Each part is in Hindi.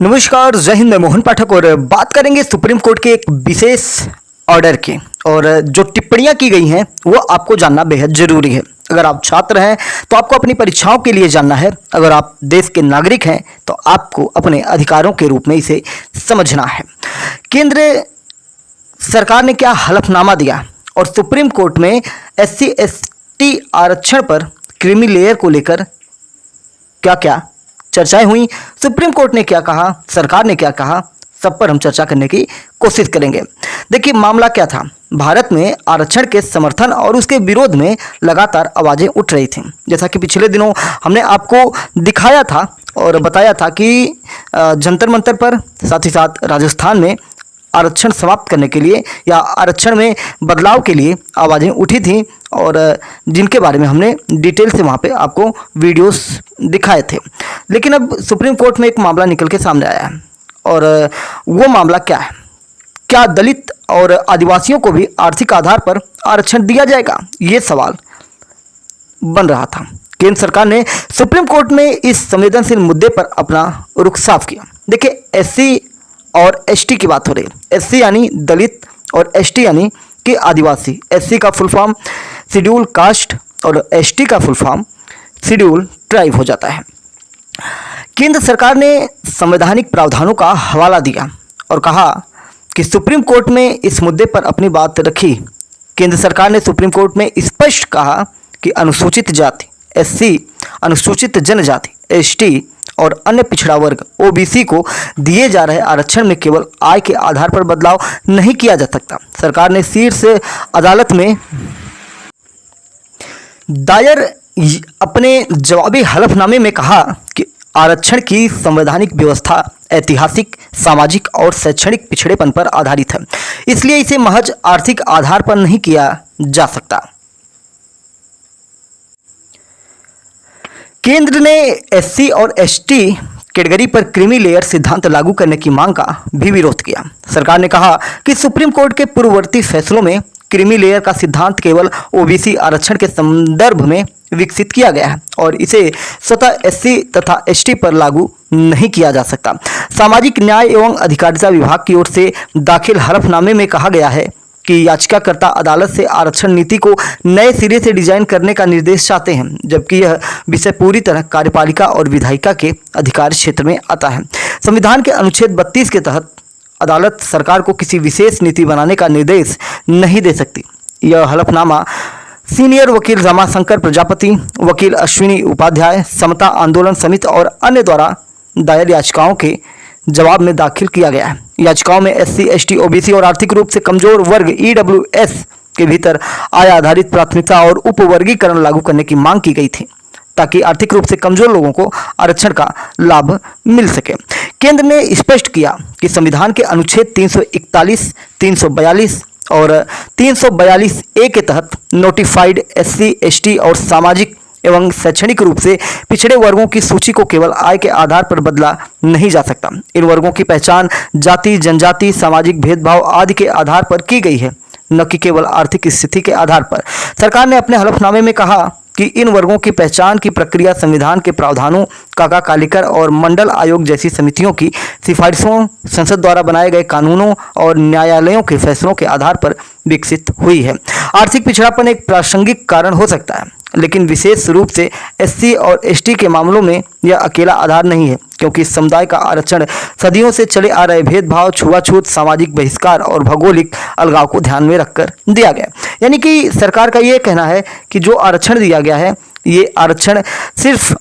नमस्कार, जय हिंद। मैं मोहन पाठक और बात करेंगे सुप्रीम कोर्ट के एक विशेष ऑर्डर की। और जो टिप्पणियां की गई हैं वो आपको जानना बेहद जरूरी है। अगर आप छात्र हैं तो आपको अपनी परीक्षाओं के लिए जानना है। अगर आप देश के नागरिक हैं तो आपको अपने अधिकारों के रूप में इसे समझना है। केंद्र सरकार ने क्या हलफनामा दिया और सुप्रीम कोर्ट में SC/ST आरक्षण पर क्रीमी लेयर को लेकर क्या क्या चर्चाएं हुई, सुप्रीम कोर्ट ने क्या कहा, सरकार ने क्या कहा, सब पर हम चर्चा करने की कोशिश करेंगे। देखिए, मामला क्या था। भारत में आरक्षण के समर्थन और उसके विरोध में लगातार आवाजें उठ रही थीं। जैसा कि पिछले दिनों हमने आपको दिखाया था और बताया था कि जंतर मंतर पर, साथ ही साथ राजस्थान में आरक्षण समाप्त करने के लिए या आरक्षण में बदलाव के लिए आवाज़ें उठी थीं और जिनके बारे में हमने डिटेल से वहाँ पे आपको वीडियोस दिखाए थे। लेकिन अब सुप्रीम कोर्ट में एक मामला निकल के सामने आया है और वो मामला क्या है। क्या दलित और आदिवासियों को भी आर्थिक आधार पर आरक्षण दिया जाएगा, ये सवाल बन रहा था। केंद्र सरकार ने सुप्रीम कोर्ट में इस संवेदनशील मुद्दे पर अपना रुख साफ किया। देखिए, SC और ST की बात हो रही है। SC यानी दलित और ST यानी कि आदिवासी। SC का फुल फॉर्म शेड्यूल कास्ट और ST का फुल फॉर्म शेड्यूल ट्राइब हो जाता है। केंद्र सरकार ने संवैधानिक प्रावधानों का हवाला दिया और कहा कि सुप्रीम कोर्ट में इस मुद्दे पर अपनी बात रखी। केंद्र सरकार ने सुप्रीम कोर्ट में स्पष्ट कहा कि अनुसूचित जाति SC, अनुसूचित जनजाति ST और अन्य पिछड़ा वर्ग OBC को दिए जा रहे आरक्षण में केवल आय के आधार पर बदलाव नहीं किया जा सकता। सरकार ने शीर्ष अदालत में दायर अपने जवाबी हलफनामे में कहा कि आरक्षण की संवैधानिक व्यवस्था ऐतिहासिक, सामाजिक और शैक्षणिक पिछड़ेपन पर आधारित है, इसलिए इसे महज आर्थिक आधार पर नहीं किया जा सकता। केंद्र ने SC और ST कैटेगरी पर क्रीमी लेयर सिद्धांत लागू करने की मांग का भी विरोध किया। सरकार ने कहा कि सुप्रीम कोर्ट के पूर्ववर्ती फैसलों में क्रीमी लेयर का सिद्धांत केवल OBC आरक्षण के संदर्भ में विकसित किया गया है और इसे स्वतः SC तथा ST पर लागू नहीं किया जा सकता। सामाजिक न्याय एवं अधिकारिता विभाग की ओर से दाखिल हलफनामे में कहा गया है कि याचिकाकर्ता अदालत से आरक्षण नीति को नए सिरे से डिजाइन करने का निर्देश चाहते हैं, जबकि यह विषय पूरी तरह कार्यपालिका और विधायिका के अधिकार क्षेत्र में आता है। संविधान के अनुच्छेद 32 के तहत अदालत सरकार को किसी विशेष नीति बनाने का निर्देश नहीं दे सकती। यह हलफनामा सीनियर वकील रमाशंकर प्रजापति, वकील अश्विनी उपाध्याय, समता आंदोलन समिति और अन्य द्वारा दायर याचिकाओं के जवाब में दाखिल किया गया है। याचिकाओं में SC, ST, OBC और आर्थिक रूप से कमजोर वर्ग EWS के भीतर आय आधारित प्राथमिकता और उपवर्गीकरण लागू करने की मांग की गई थी, ताकि आर्थिक रूप से कमजोर लोगों को आरक्षण का लाभ मिल सके। केंद्र ने स्पष्ट किया कि संविधान के अनुच्छेद 341, 342 और 342A के तहत नोटिफाइड SC, ST और सामाजिक एवं शैक्षणिक रूप से पिछड़े वर्गों की सूची को केवल आय के आधार पर बदला नहीं जा सकता। इन वर्गों की पहचान जाति, जनजाति, सामाजिक भेदभाव आदि के आधार पर की गई है, न कि केवल आर्थिक स्थिति के आधार पर। सरकार ने अपने हलफनामे में कहा कि इन वर्गों की पहचान की प्रक्रिया संविधान के प्रावधानों, काका कालिकर और मंडल आयोग जैसी समितियों की सिफारिशों, संसद द्वारा बनाए गए कानूनों और न्यायालयों के फैसलों के आधार पर विकसित हुई है। आर्थिक पिछड़ापन एक प्रासंगिक कारण हो सकता है, लेकिन विशेष रूप से SC और ST के मामलों में यह अकेला आधार नहीं है, क्योंकि इस समुदाय का आरक्षण सदियों से चले आ रहे भेदभाव, छुआछूत, सामाजिक बहिष्कार और भौगोलिक अलगाव को ध्यान में रखकर दिया गया। यानी कि सरकार का ये कहना है कि जो आरक्षण दिया गया है, ये आरक्षण सिर्फ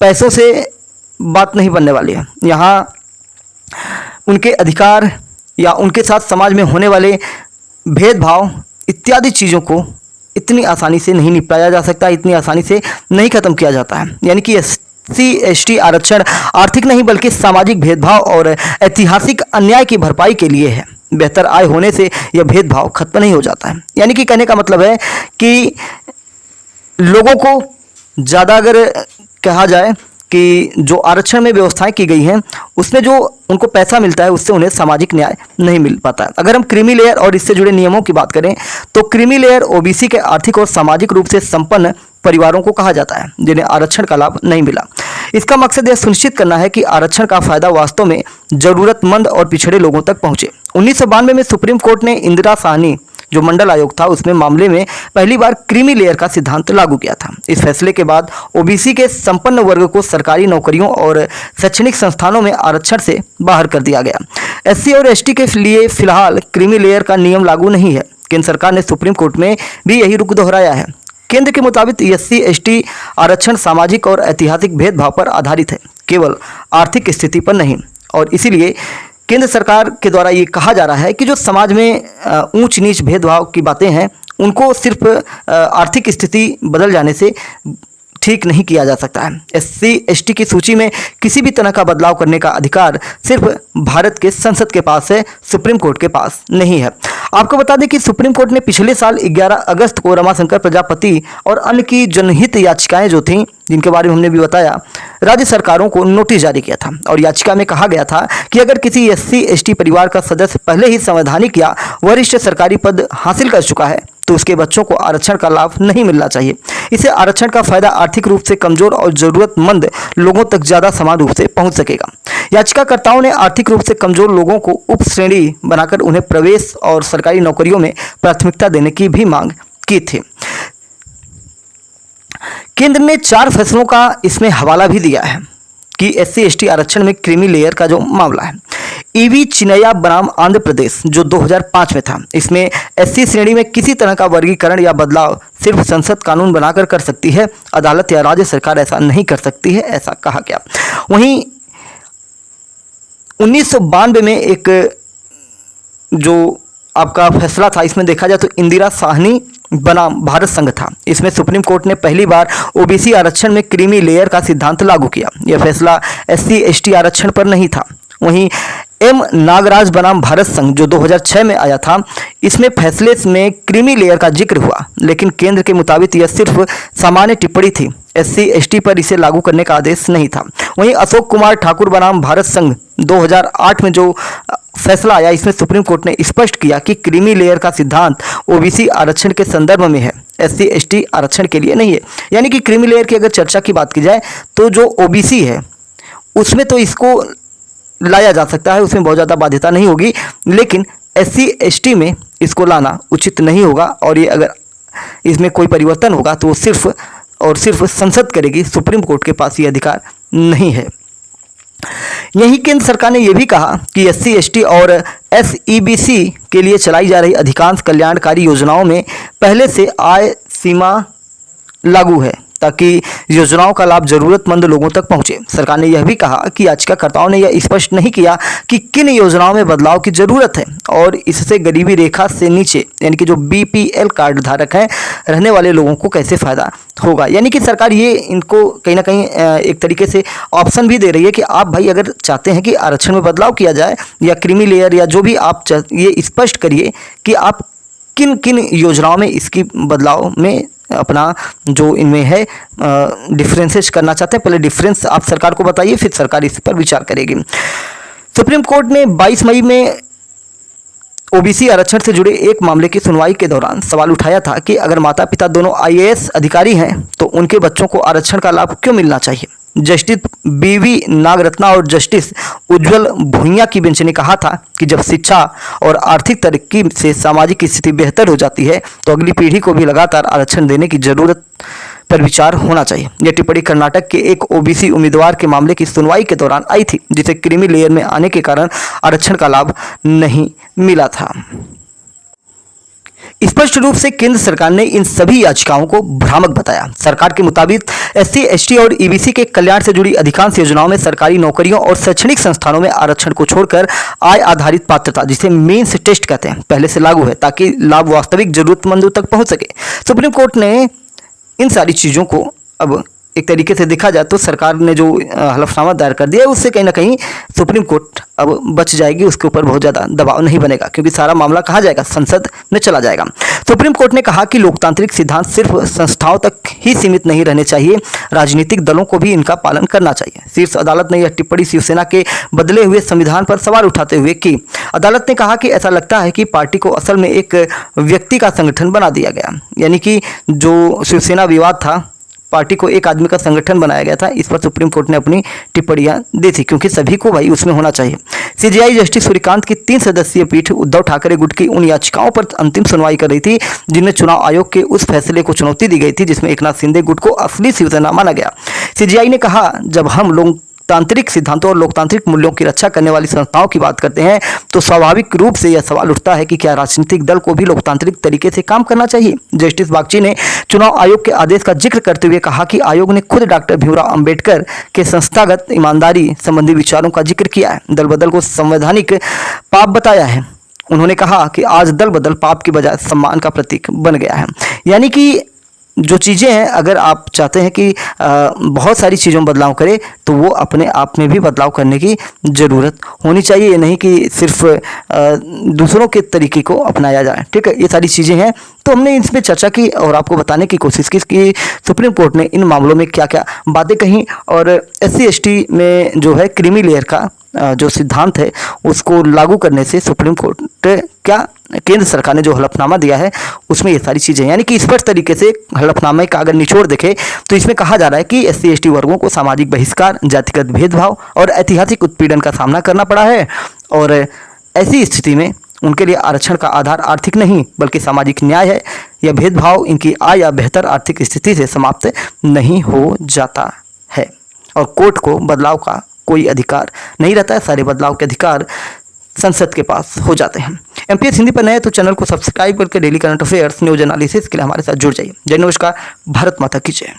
पैसों से बात नहीं बनने वाली है। यहाँ उनके अधिकार या उनके साथ समाज में होने वाले भेदभाव इत्यादि चीज़ों को इतनी आसानी से नहीं निपटाया जा सकता, इतनी आसानी से नहीं खत्म किया जाता है। यानी कि SC, ST आरक्षण आर्थिक नहीं बल्कि सामाजिक भेदभाव और ऐतिहासिक अन्याय की भरपाई के लिए है। बेहतर आय होने से यह भेदभाव खत्म नहीं हो जाता है। यानी कि कहने का मतलब है कि लोगों को ज़्यादा अगर कहा जाए कि जो आरक्षण में व्यवस्थाएं की गई हैं उसमें जो उनको पैसा मिलता है उससे उन्हें सामाजिक न्याय नहीं मिल पाता है। अगर हम क्रीमी लेयर और इससे जुड़े नियमों की बात करें तो क्रीमी लेयर OBC के आर्थिक और सामाजिक रूप से संपन्न परिवारों को कहा जाता है जिन्हें आरक्षण का लाभ नहीं मिला। इसका मकसद यह सुनिश्चित करना है कि आरक्षण का फायदा वास्तव में जरूरतमंद और पिछड़े लोगों तक पहुंचे। 1992 में सुप्रीम कोर्ट ने इंदिरा साहनी जो मंडल आयोग था उसमें मामले में पहली बार क्रीमी लेयर का सिद्धांत लागू किया था। इस फैसले के बाद ओबीसी के संपन्न वर्ग को सरकारी नौकरियों और शैक्षणिक संस्थानों में आरक्षण से बाहर कर दिया गया। एससी और एसटी के लिए फिलहाल क्रीमी लेयर का नियम लागू नहीं है। केंद्र सरकार ने सुप्रीम कोर्ट में भी यही रुख दोहराया है। केंद्र के मुताबिक एससी एसटी आरक्षण सामाजिक और ऐतिहासिक भेदभाव पर आधारित है, केवल आर्थिक स्थिति पर नहीं। और इसीलिए केंद्र सरकार के द्वारा ये कहा जा रहा है कि जो समाज में ऊंच नीच भेदभाव की बातें हैं उनको सिर्फ आर्थिक स्थिति बदल जाने से ठीक नहीं किया जा सकता है। एससी एसटी की सूची में किसी भी तरह का बदलाव करने का अधिकार सिर्फ भारत के संसद के पास है, सुप्रीम कोर्ट के पास नहीं है। आपको बता दें कि सुप्रीम कोर्ट ने पिछले साल 11 अगस्त को रमाशंकर प्रजापति और अन्य की जनहित याचिकाएं जो थीं, जिनके बारे में हमने भी बताया, राज्य सरकारों को नोटिस जारी किया था। और याचिका में कहा गया था कि अगर किसी एससी एसटी परिवार का सदस्य पहले ही संवैधानिक या वरिष्ठ सरकारी पद हासिल कर चुका है तो उसके बच्चों को आरक्षण का लाभ नहीं मिलना चाहिए। इससे आरक्षण का फायदा आर्थिक रूप से कमजोर और जरूरतमंद लोगों तक ज्यादा समान रूप से पहुंच सकेगा। याचिकाकर्ताओं ने आर्थिक रूप से कमजोर लोगों को उप श्रेणी बनाकर उन्हें प्रवेश और सरकारी नौकरियों में प्राथमिकता देने की भी मांग की थी। केंद्र ने 4 फैसलों का इसमें हवाला भी दिया है कि एससी एसटी आरक्षण में क्रीमी लेयर का जो मामला है। ईवी चिनैया बनाम आंध्र प्रदेश जो 2005 में था, इसमें एससी श्रेणी में किसी तरह का वर्गीकरण या बदलाव सिर्फ संसद कानून बनाकर कर सकती है, अदालत या राज्य सरकार ऐसा नहीं कर सकती है, ऐसा कहा गया। वहीं 1992 में एक जो आपका फैसला था, इसमें देखा जाए तो इंदिरा साहनी बनाम भारत संघ था। इसमें सुप्रीम कोर्ट ने पहली बार ओबीसी आरक्षण में क्रीमी लेयर का सिद्धांत लागू किया। यह फैसला एससी एसटी आरक्षण पर नहीं था। वहीं एम नागराज बनाम भारत संघ जो 2006 में आया था, इसमें फैसले में क्रीमी लेयर का जिक्र हुआ, लेकिन केंद्र के मुताबिक यह सिर्फ सामान्य टिप्पणी थी, एससी एसटी पर इसे लागू करने का आदेश नहीं था। वहीं अशोक कुमार ठाकुर बनाम भारत संघ 2008 में जो फैसला आया, इसमें सुप्रीम कोर्ट ने स्पष्ट किया कि क्रीमी लेयर का सिद्धांत ओबीसी आरक्षण के संदर्भ में है, एससी एसटी आरक्षण के लिए नहीं है। यानी कि क्रीमी लेयर की अगर चर्चा की बात की जाए तो जो ओबीसी है उसमें तो इसको लाया जा सकता है, उसमें बहुत ज़्यादा बाध्यता नहीं होगी, लेकिन एससी एसटी में इसको लाना उचित नहीं होगा। और ये अगर इसमें कोई परिवर्तन होगा तो सिर्फ और सिर्फ संसद करेगी, सुप्रीम कोर्ट के पास ये अधिकार नहीं है। यही केंद्र सरकार ने यह भी कहा कि एससी एसटी और एसईबीसी के लिए चलाई जा रही अधिकांश कल्याणकारी योजनाओं में पहले से आय सीमा लागू है ताकि योजनाओं का लाभ जरूरतमंद लोगों तक पहुंचे। सरकार ने यह भी कहा कि याचिकाकर्ताओं ने यह स्पष्ट नहीं किया कि किन योजनाओं में बदलाव की जरूरत है और इससे गरीबी रेखा से नीचे यानी कि जो बीपीएल कार्ड धारक हैं रहने वाले लोगों को कैसे फायदा होगा। यानी कि सरकार ये इनको कहीं ना कहीं एक तरीके से ऑप्शन भी दे रही है कि आप भाई अगर चाहते हैं कि आरक्षण में बदलाव किया जाए या क्रीमी लेयर या जो भी आप ये स्पष्ट करिए कि आप किन किन योजनाओं में इसकी बदलाव में अपना जो इनमें है डिफरेंसेस करना चाहते हैं। पहले डिफरेंस आप सरकार को बताइए, फिर सरकार इस पर विचार करेगी। सुप्रीम कोर्ट ने 22 मई में ओबीसी आरक्षण से जुड़े एक मामले की सुनवाई के दौरान सवाल उठाया था कि अगर माता पिता दोनों आईएएस अधिकारी हैं तो उनके बच्चों को आरक्षण का लाभ क्यों मिलना चाहिए। जस्टिस बीवी नागरत्ना और जस्टिस उज्जवल भुइयां की बेंच ने कहा था कि जब शिक्षा और आर्थिक तरक्की से सामाजिक स्थिति बेहतर हो जाती है तो अगली पीढ़ी को भी लगातार आरक्षण देने की जरूरत पर विचार होना चाहिए। यह टिप्पणी कर्नाटक के एक ओबीसी उम्मीदवार के मामले की सुनवाई के दौरान आई थी, जिसे क्रीमी लेयर में आने के कारण आरक्षण का लाभ नहीं मिला था। स्पष्ट रूप से केंद्र सरकार ने इन सभी याचिकाओं को भ्रामक बताया। सरकार के मुताबिक एससी एसटी और ईबीसी के कल्याण से जुड़ी अधिकांश योजनाओं में सरकारी नौकरियों और शैक्षणिक संस्थानों में आरक्षण को छोड़कर आय आधारित पात्रता जिसे मेंस टेस्ट कहते हैं पहले से लागू है ताकि लाभ वास्तविक जरूरतमंदों तक पहुंच सके। सुप्रीम कोर्ट ने इन सारी चीज़ों को अब एक तरीके से देखा जाए तो सरकार ने जो हलफनामा दायर कर दिया है उससे कहीं ना कहीं सुप्रीम कोर्ट अब बच जाएगी, उसके ऊपर बहुत ज़्यादा दबाव नहीं बनेगा क्योंकि सारा मामला कहाँ जाएगा, संसद में चला जाएगा। सुप्रीम कोर्ट ने कहा कि लोकतांत्रिक सिद्धांत सिर्फ संस्थाओं तक ही सीमित नहीं रहने चाहिए, राजनीतिक दलों को भी इनका पालन करना चाहिए। शीर्ष अदालत ने यह टिप्पणी शिवसेना के बदले हुए संविधान पर सवाल उठाते हुए की। अदालत ने कहा कि ऐसा लगता है कि पार्टी को असल में एक व्यक्ति का संगठन बना दिया गया, यानी कि जो शिवसेना विवाद था पार्टी को एक आदमी का संगठन बनाया गया था, इस पर सुप्रीम कोर्ट ने अपनी टिप्पणियां दी थी, क्योंकि सभी को भाई उसमें होना चाहिए। सीजेआई जस्टिस सूर्यकांत की 3 सदस्यीय पीठ उद्धव ठाकरे गुट की उन याचिकाओं पर अंतिम सुनवाई कर रही थी जिनमें चुनाव आयोग के उस फैसले को चुनौती दी गई थी जिसमें एकनाथ शिंदे गुट को असली शिवसेना माना गया। सीजेआई ने कहा, जब हम लोकतांत्रिक सिद्धांतों और लोकतांत्रिक मूल्यों की रक्षा करने वाली संस्थाओं की बात करते हैं तो स्वाभाविक रूप से यह सवाल उठता है कि क्या राजनीतिक दल को भी लोकतांत्रिक तरीके से काम करना चाहिए। जस्टिस बागची ने चुनाव आयोग के आदेश का जिक्र करते हुए कहा कि आयोग ने खुद डॉक्टर भीमराव अंबेडकर के संस्थागत ईमानदारी संबंधी विचारों का जिक्र किया है, दल बदल को संवैधानिक पाप बताया है। उन्होंने कहा कि आज दल बदल पाप की बजाय सम्मान का प्रतीक बन गया है। यानी कि जो चीज़ें हैं, अगर आप चाहते हैं कि बहुत सारी चीज़ों में बदलाव करें तो वो अपने आप में भी बदलाव करने की ज़रूरत होनी चाहिए। ये नहीं कि सिर्फ दूसरों के तरीके को अपनाया जाए। ठीक है, ये सारी चीज़ें हैं, तो हमने इस पर चर्चा की और आपको बताने की कोशिश की कि सुप्रीम कोर्ट ने इन मामलों में क्या क्या बातें कहीं, और SC/ST में जो है क्रीमी लेयर का जो सिद्धांत है उसको लागू करने से सुप्रीम कोर्ट क्या केंद्र सरकार ने जो हलफनामा दिया है उसमें ये सारी चीज़ें, यानी कि स्पष्ट तरीके से हलफनामे का अगर निचोड़ देखें तो इसमें कहा जा रहा है कि SC/ST वर्गों को सामाजिक बहिष्कार, जातिगत भेदभाव और ऐतिहासिक उत्पीड़न का सामना करना पड़ा है, और ऐसी स्थिति में उनके लिए आरक्षण का आधार आर्थिक नहीं बल्कि सामाजिक न्याय है। यह भेदभाव इनकी आय या बेहतर आर्थिक स्थिति से समाप्त नहीं हो जाता है, और कोर्ट को बदलाव का कोई अधिकार नहीं रहता है। सारे बदलाव के अधिकार संसद के पास हो जाते हैं। MPS हिंदी पर नए तो चैनल को सब्सक्राइब करके daily current affairs, news analysis के लिए हमारे साथ जुड़ जाइए। जय नमस्कार, भारत माता की जय।